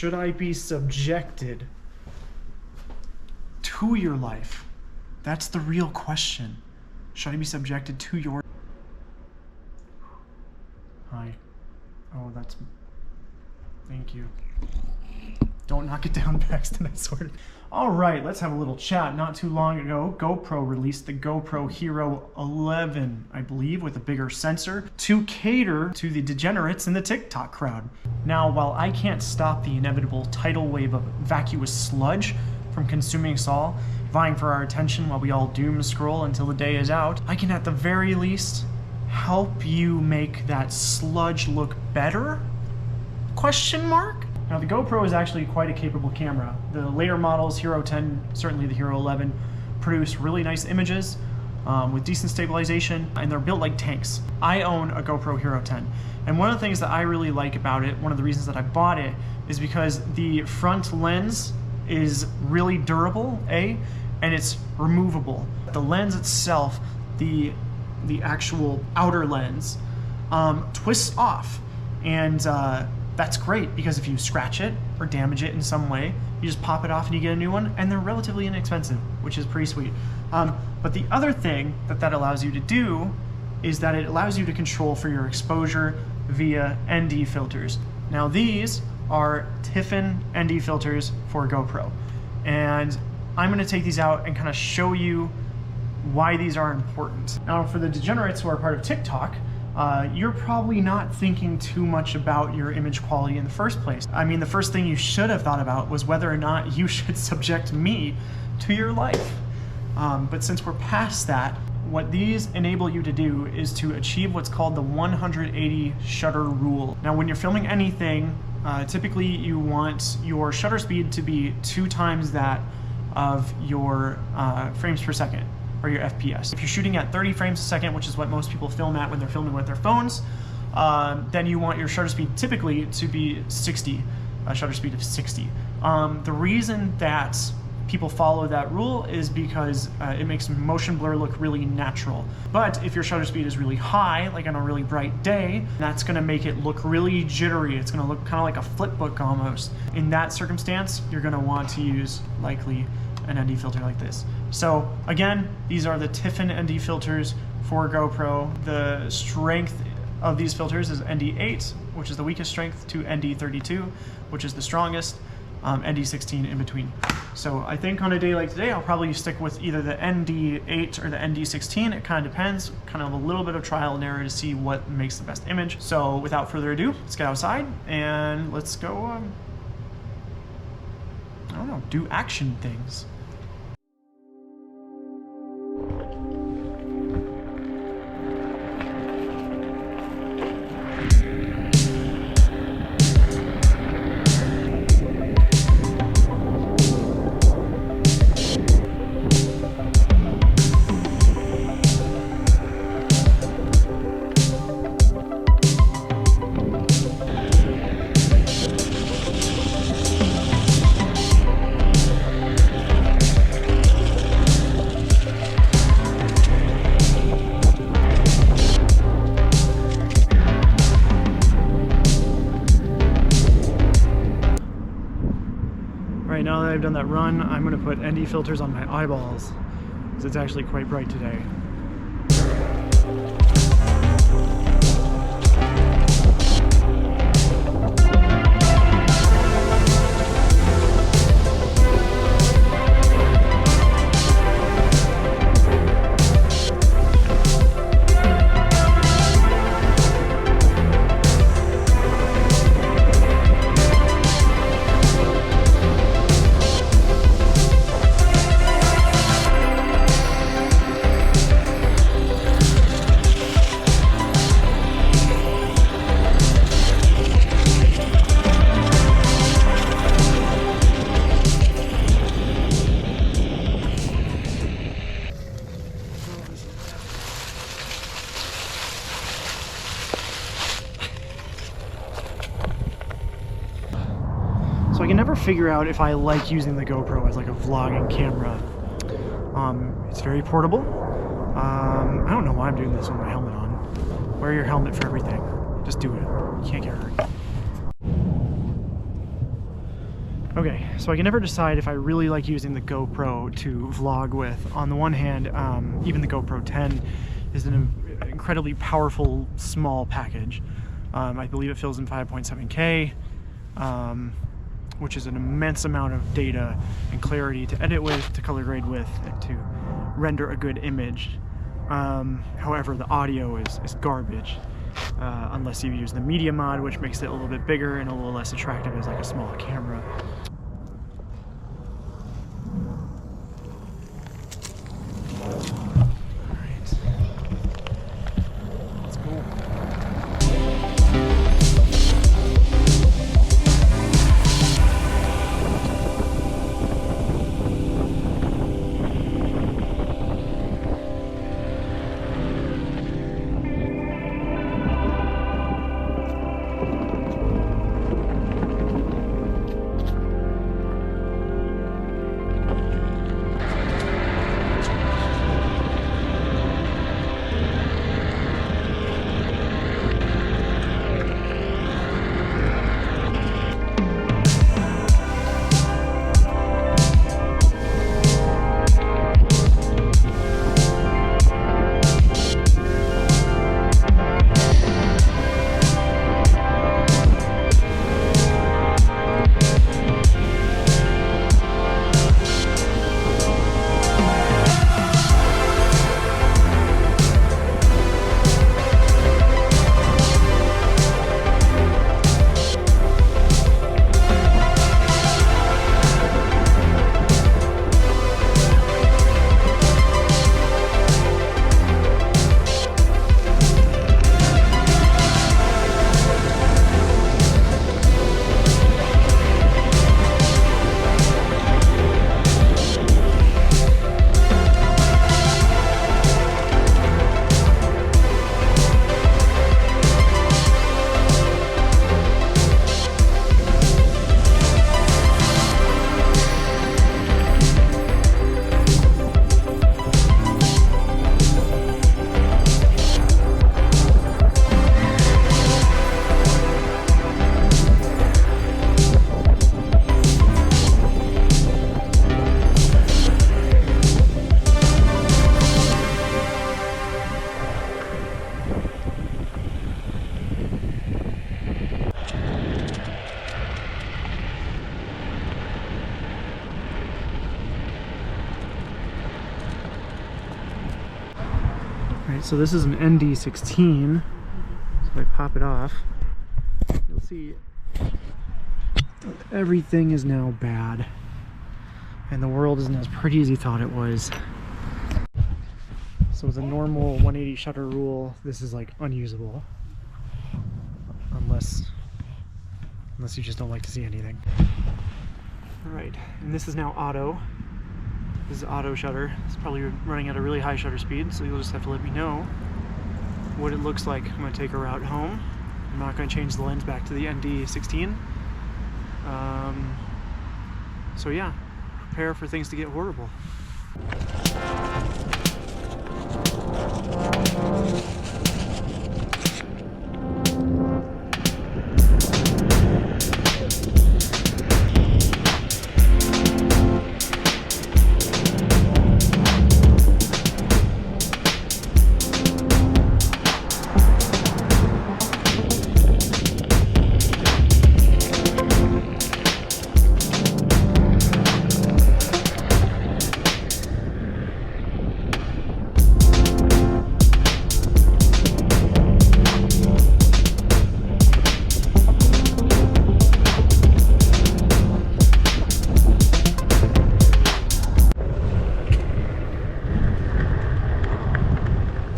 Should I be subjected to your life? That's the real question. Should I be subjected to your... Hi. Oh, that's... Thank you. Don't knock it down, Paxton, I swear. All right, let's have a little chat. Not too long ago, GoPro released the GoPro Hero 11, I believe, with a bigger sensor to cater to the degenerates in the TikTok crowd. Now, while I can't stop the inevitable tidal wave of vacuous sludge from consuming us all, vying for our attention while we all doom scroll until the day is out, I can at the very least help you make that sludge look better? Question mark? Now the GoPro is actually quite a capable camera. The later models, Hero 10, certainly the Hero 11, produce really nice images with decent stabilization, and they're built like tanks. I own a GoPro Hero 10, and one of the things that I really like about it, one of the reasons that I bought it, is because the front lens is really durable, and it's removable. The lens itself, the actual outer lens, twists off, and that's great because if you scratch it or damage it in some way, you just pop it off and you get a new one, and they're relatively inexpensive, which is pretty sweet. But the other thing that allows you to do is that it allows you to control for your exposure via ND filters. Now these are Tiffen ND filters for GoPro, and I'm going to take these out and kind of show you why these are important. Now for the degenerates who are part of TikTok, you're probably not thinking too much about your image quality in the first place. I mean, the first thing you should have thought about was whether or not you should subject me to your life. But since we're past that, what these enable you to do is to achieve what's called the 180 shutter rule. Now, when you're filming anything, typically you want your shutter speed to be 2 times that of your frames per second, or your FPS. If you're shooting at 30 frames a second, which is what most people film at when they're filming with their phones, then you want your shutter speed typically to be 60, a shutter speed of 60. The reason that people follow that rule is because it makes motion blur look really natural. But if your shutter speed is really high, like on a really bright day, that's gonna make it look really jittery. It's gonna look kind of like a flipbook almost. In that circumstance, you're gonna want to use likely an ND filter like this. So again, these are the Tiffen ND filters for GoPro. The strength of these filters is ND8, which is the weakest strength, to ND32, which is the strongest, ND16 in between. So I think on a day like today, I'll probably stick with either the ND8 or the ND16. It kind of depends, kind of a little bit of trial and error to see what makes the best image. So without further ado, let's get outside and let's go, I don't know, do action things. Right now that I've done that run, I'm going to put ND filters on my eyeballs because it's actually quite bright today. So I can never figure out if I like using the GoPro as like a vlogging camera. It's very portable. I don't know why I'm doing this with my helmet on. Wear your helmet for everything. Just do it. You can't get hurt. Okay, so I can never decide if I really like using the GoPro to vlog with. On the one hand, even the GoPro 10 is an incredibly powerful small package. I believe it fills in 5.7K, which is an immense amount of data and clarity to edit with, to color grade with, and to render a good image. However, the audio is garbage, unless you use the media mod, which makes it a little bit bigger and a little less attractive as like a small camera. So this is an ND16, so if I pop it off, you'll see everything is now bad, and the world isn't as pretty as you thought it was. So with a normal 180 shutter rule, this is like unusable, unless you just don't like to see anything. Alright, and this is now auto. This is auto shutter. It's probably running at a really high shutter speed, so you'll just have to let me know what it looks like. I'm going to take a route home. I'm not going to change the lens back to the ND16. So yeah, prepare for things to get horrible.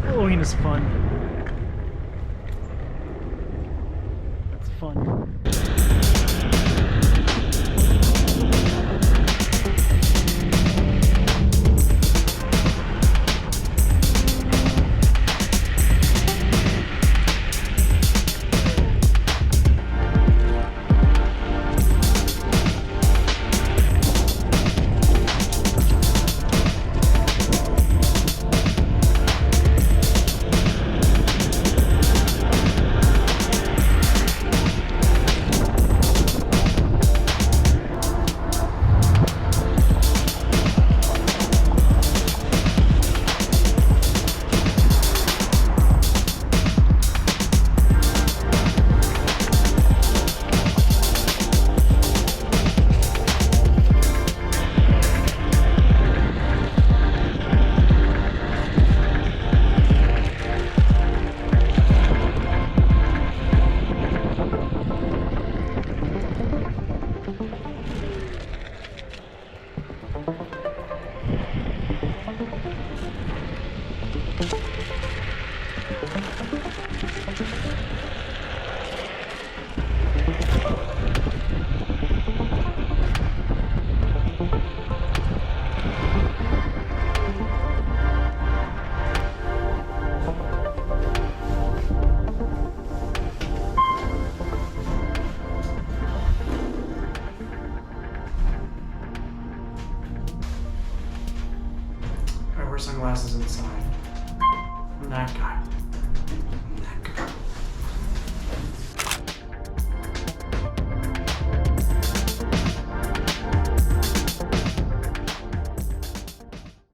Halloween is fun. It's fun. I wear sunglasses inside. I'm that guy.